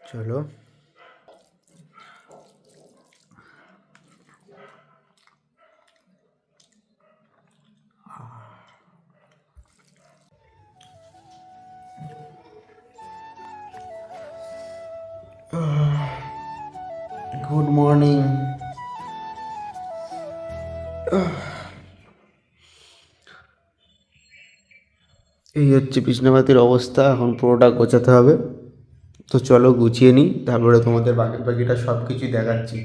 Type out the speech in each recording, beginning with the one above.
চলো good morning. এই হচ্ছে বিছনাপাতির অবস্থা, এখন পুরোটা গোছাতে হবে। তো চলো গুছিয়ে নিই, তারপরে তোমাদের বাকিটা সব কিছুই দেখাচ্ছি।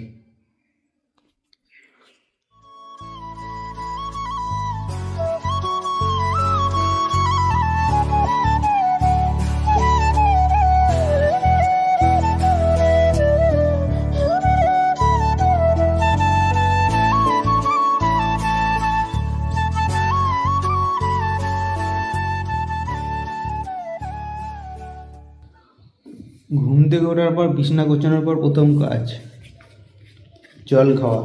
ঘুম থেকে ওঠার পর বিছনা গোছানোর পর প্রথম কাজ জল খাওয়া।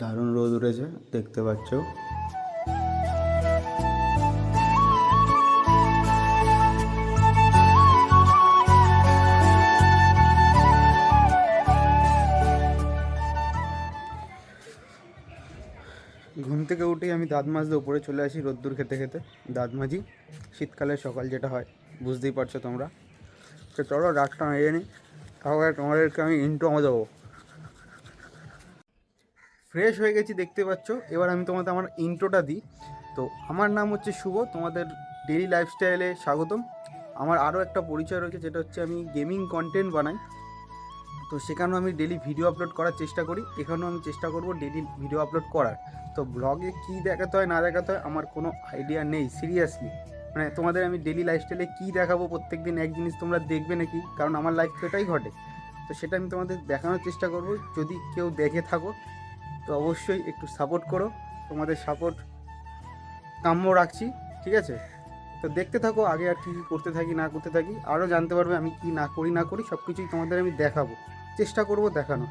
দারুণ রোদ উঠেছে, দেখতে পাচ্ছ। ঘুম থেকে উঠেই আমি দাঁত মাজতে উপরে চলে আসি, রোদ্দুর খেতে খেতে দাঁত মাজি। শীতকালের সকাল যেটা হয়, বুঝতেই পারছো তোমরা। তো চলো রাতটা মেরে নিই, তাহলে তোমাদেরকে আমি ইন্ট্রো দেবো। ফ্রেশ হয়ে গেছি দেখতে পাচ্ছ। এবার আমি তোমাদের আমার ইন্ট্রোটা দিই। তো আমার নাম হচ্ছে শুভ, তোমাদের ডেইলি লাইফস্টাইলে স্বাগতম। আমার আরও একটা পরিচয় রয়েছে, যেটা হচ্ছে আমি গেমিং কন্টেন্ট বানাই। তো সেখানেও আমি ডেলি ভিডিও আপলোড করার চেষ্টা করি, এখানেও আমি চেষ্টা করব ডেলি ভিডিও আপলোড করার। তো ব্লগে কী দেখাতে হয় না দেখাতে হয় আমার কোনো আইডিয়া নেই সিরিয়াসলি। মানে তোমাদের আমি ডেলি লাইফস্টাইলে কী দেখাবো, প্রত্যেক দিন এক জিনিস তোমরা দেখবে নাকি, কারণ আমার লাইফ তো এটাই ঘটে। তো সেটা আমি তোমাদের দেখানোর চেষ্টা করব। যদি কেউ দেখে থাকো তো অবশ্যই একটু সাপোর্ট করো, তোমাদের সাপোর্ট কাম্য রাখছি, ঠিক আছে? তো দেখতে থাকো আগে আর কী কী করতে থাকি না করতে থাকি, আরও জানতে পারবে আমি কী না করি সব কিছুই তোমাদের আমি দেখাবো, চেষ্টা করব দেখানো।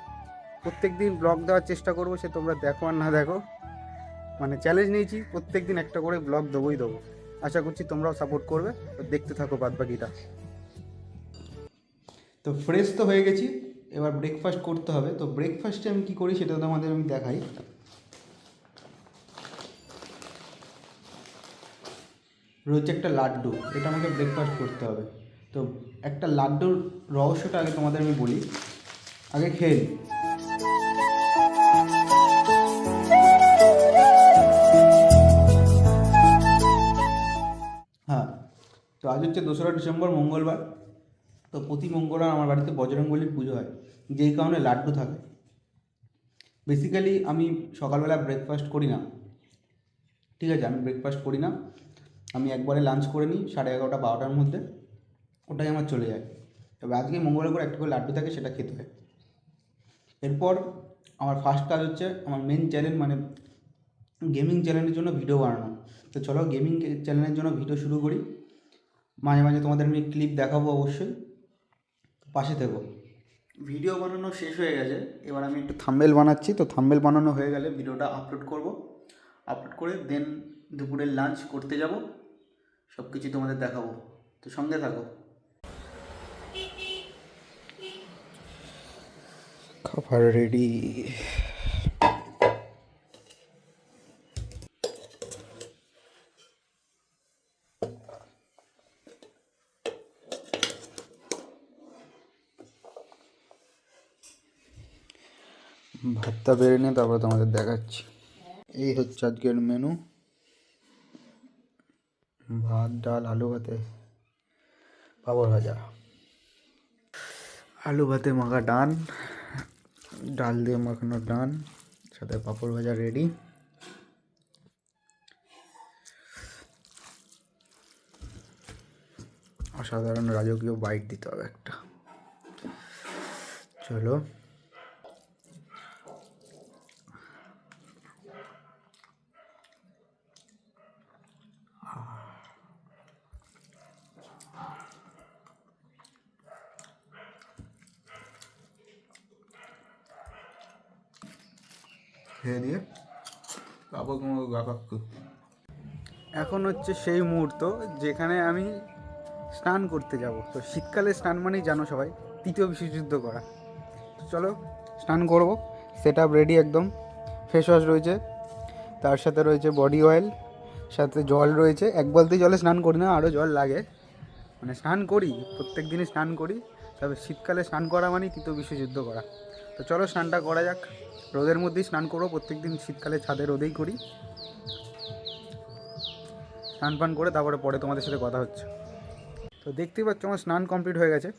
প্রত্যেক দিন ব্লগ দেওয়ার চেষ্টা করব, সে তোমরা দেখো আর না দেখো। মানে চ্যালেঞ্জ নিয়েছি, প্রত্যেক দিন একটা করে ব্লগ দেবো। আশা করছি তোমরাও সাপোর্ট করবে। তো দেখতে থাকো বাদবাকিটা। তো ফ্রেশ তো হয়ে গেছি, এবার ব্রেকফাস্ট করতে হবে। তো ব্রেকফাস্টে আমি কী করি সেটা তোমাদের আমি দেখাই। রয়েছে একটা লাড্ডু, এটা আমাকে ব্রেকফাস্ট করতে হবে। তো একটা লাড্ডুর রহস্যটা আগে তোমাদের আমি বলি, আগে খেয়ে নিই। হ্যাঁ, তো আজ হচ্ছে 2রা ডিসেম্বর, মঙ্গলবার। তো প্রতি মঙ্গলবার আমার বাড়িতে বজরংবলীর পুজো হয়, যেই কারণে লাড্ডু থাকে। বেসিক্যালি আমি সকালবেলা ব্রেকফাস্ট করি না, ঠিক আছে? আমি ব্রেকফাস্ট করি না, আমি একবারে লাঞ্চ করে নিই 11:30-12টার মধ্যে, ওটাই আমার চলে যায়। তবে আজকে মঙ্গলবার করে একটা করে লাড্ডু থাকে, সেটা খেতে হয়। এরপর আমার ফার্স্ট কাজ হচ্ছে আমার মেন চ্যানেল, মানে গেমিং চ্যানেলের জন্য ভিডিও বানানো। তো চলো গেমিং চ্যানেলের জন্য ভিডিও শুরু করি। মাঝে মাঝে তোমাদের আমি ক্লিপ দেখাবো, অবশ্যই পাশে থেকো। ভিডিও বানানো শেষ হয়ে গেছে, এবার আমি একটু থাম্বনেল বানাচ্ছি। তো থাম্বনেল বানানো হয়ে গেলে ভিডিওটা আপলোড করব, আপলোড করে দেন দুপুরের লাঞ্চ করতে যাব, সব কিছু তোমাদের দেখাবো। তো সঙ্গে থাকো। খাবার রেডি। ভাতটা বেড়ে নিয়ে তারপর তোমাদের দেখাচ্ছি। এই হচ্ছে আজকের মেনু, ভাত, ডাল, আলু ভাতে পাঁপড় ভাজা। আলু ভাতে মাখা ডান, ডাল দিয়ে মাখানো ডান, সাথে পাঁপড় ভাজা রেডি। অসাধারণ রাজকীয় বাইট দিতে হবে একটা। চলো খেয়ে দিয়ে তারপর তোমার ব্যাপার। এখন হচ্ছে সেই মুহূর্ত যেখানে আমি স্নান করতে যাব। তো শীতকালে স্নান মানেই জানো সবাই তৃতীয় বিশ্বযুদ্ধ করা। তো চলো স্নান করব। সেট আপ রেডি একদম। ফেস ওয়াশ রয়েছে, তার সাথে রয়েছে বডি অয়েল, সাথে জল রয়েছে। এক বালতি জলে স্নান করি না, আরও জল লাগে। মানে স্নান করি, প্রত্যেক দিনই স্নান করি, তবে শীতকালে স্নান করা মানেই তৃতীয় বিশ্বযুদ্ধ করা। তো চলো স্নানটা করা যাক। রোদের মধ্যেই স্নান করবো, প্রত্যেক দিন শীতকালে ছাদে রোদেই করি। স্নান পান করে তারপরে পরে তোমাদের সাথে কথা হচ্ছে। তো দেখতেই পাচ্ছ আমার স্নান কমপ্লিট হয়ে গেছে।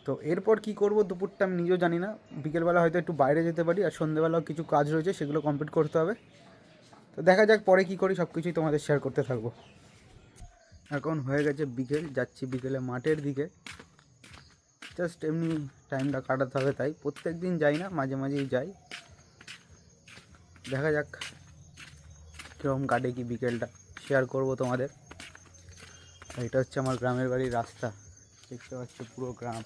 তো এরপর কি করব দুপুরটা আমি নিজেও জানি না। বিকেলবেলা হয়তো একটু বাইরে যেতে পারি, আর সন্ধ্যেবেলাও কিছু কাজ রয়েছে, সেগুলো কমপ্লিট করতে হবে। তো দেখা যাক পরে কী করি, সব কিছুই তোমাদের শেয়ার করতে থাকবো। এখন হয়ে গেছে বিকেল, যাচ্ছি বিকেলে মাঠের দিকে। জাস্ট এমনি টাইমটা কাটাতে হবে, তাই প্রত্যেক দিন যাই না, মাঝে মাঝেই যাই। দেখা যাক কীরকম কাটে কি বিকেলটা, শেয়ার করব তোমাদের। এটা হচ্ছে আমার গ্রামের বাড়ির রাস্তা, দেখতে পাচ্ছ পুরো গ্রাম,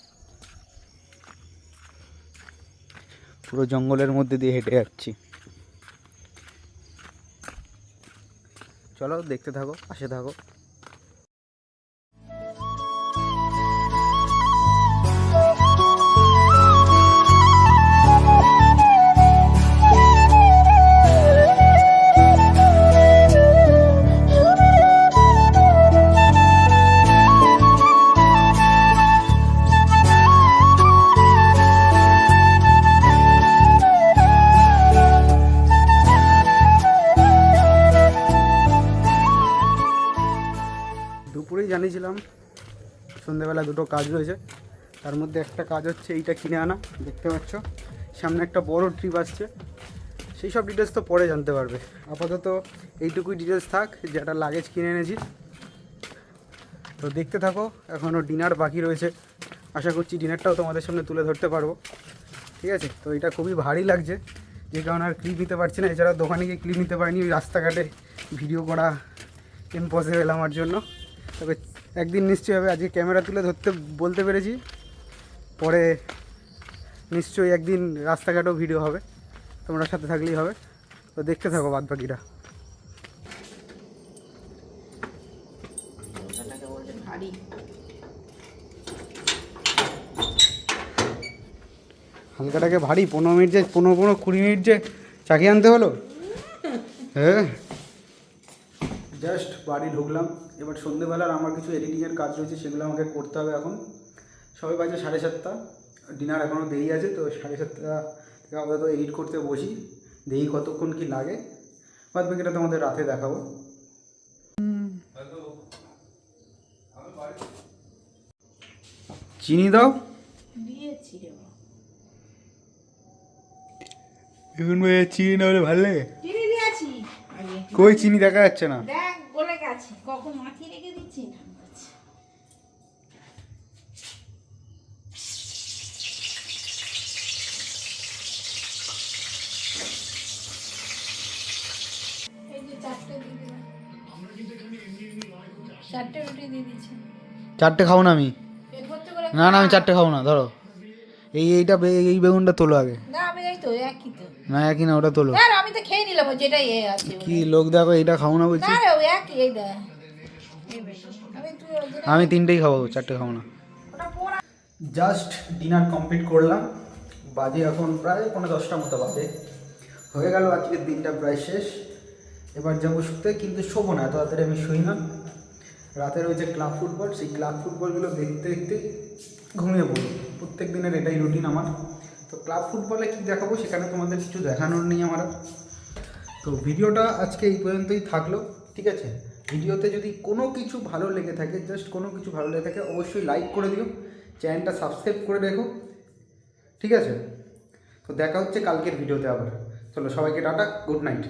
পুরো জঙ্গলের মধ্যে দিয়ে হেঁটে যাচ্ছি। চলো দেখতে থাকো, পাশে থাকো। দুপুরেই জানিয়েছিলাম সন্ধ্যেবেলা দুটো কাজ রয়েছে, তার মধ্যে একটা কাজ হচ্ছে এইটা কিনে আনা। দেখতে পাচ্ছ সামনে একটা বড় ট্রিপ আসছে, সেই সব ডিটেলস তো পরে জানতে পারবে। আপাতত এইটুকুই ডিটেলস থাক, যেটা লাগেজ কিনে এনেছি। তো দেখতে থাকো, এখনও ডিনার বাকি রয়েছে। আশা করছি ডিনারটাও তোমাদের সামনে তুলে ধরতে পারবো। ঠিক আছে, তো এটা খুবই ভারী লাগছে, যে কারণে আর ক্লিপ নিতে পারছি না। এছাড়া দোকানে গিয়ে ক্লিপ নিতে পারিনি, ওই রাস্তাঘাটে ভিডিও করা ইম্পসিবল আমার জন্য। তবে একদিন নিশ্চয়ই হবে, আজকে ক্যামেরা তুলে ধরতে বলতে পেরেছি, পরে নিশ্চয়ই একদিন রাস্তাঘাটেও ভিডিও হবে, তোমরা সাথে থাকলেই হবে। তো দেখতে থাকো বাদ বাকিটা। হালকাটাকে ভারী, 15 মিনিট যে 20 মিনিট যে চাকিয়ে আনতে হলো। হ্যাঁ, জাস্ট বাড়ি ঢুকলাম। এবার সন্ধ্যেবেলার আমার কিছু এডিটিংয়ের কাজ রয়েছে, সেগুলো আমাকে করতে হবে। এখন সবাই বাজে 7:30, ডিনার এখনও দেরি আছে। তো 7:30 থেকে আপাতত এডিট করতে বসি, দেখি কতক্ষণ কি লাগে। বাদ বাকিটা তোমাদের রাতে দেখাবো। চিনি দাও। এখন চিনি না হলে ভালো লাগে? কই চিনি দেখা যাচ্ছে না। দেখ বলে গেছে, কখন মাখিয়ে রেখে দিচ্ছি না। এই যে 4টে দিয়ে দিলাম, 4টে রুটি দিয়ে দিচ্ছি। 4টে খাবো না আমি। ভর্তি করে না না, আমি 4টে খাবো না। ধরো এই বেগুনটা তোলো আগে। না আমি এই তো একই তো। না একই না, ওটা তোলো। আর আমি তো খেয়ে নিলাম, যেটা আছে কি লোক দেখো, এইটা খাবো না বলছি। না রে ওই একই, এই দেখ আমি 3টেই খাবো, 4টে খাবো না। জাস্ট ডিনার কমপ্লিট করলাম, বাজে এখন প্রায় 10:15 মতো বাজে। হয়ে গেল আজকের দিনটা প্রায় শেষ। এবার যাবো শুতে, কিন্তু শোবো না, এত রাত্রে আমি শুই না। রাতে রয়েছে ক্লাব ফুটবল, সেই ক্লাব ফুটবলগুলো দেখতে দেখতে ঘুমিয়ে পড়ি। প্রত্যেক দিনের এটাই রুটিন আমার। তো ক্লাব ফুটবলে কী দেখাবো, সেখানে তোমাদের কিছু দেখানোর নেই আমার। তো ভিডিওটা আজকে এই পর্যন্তই থাকলো, ঠিক আছে। ভিডিওতে যদি কোনো কিছু ভালো লেগে থাকে, জাস্ট কোনো কিছু ভালো লেগে থাকে, অবশ্যই লাইক করে দিও, চ্যানেলটা সাবস্ক্রাইব করে রেখো, ঠিক আছে। তো দেখা হচ্ছে কালকের ভিডিওতে আবার। চলো সবাইকে টাটা, গুড নাইট।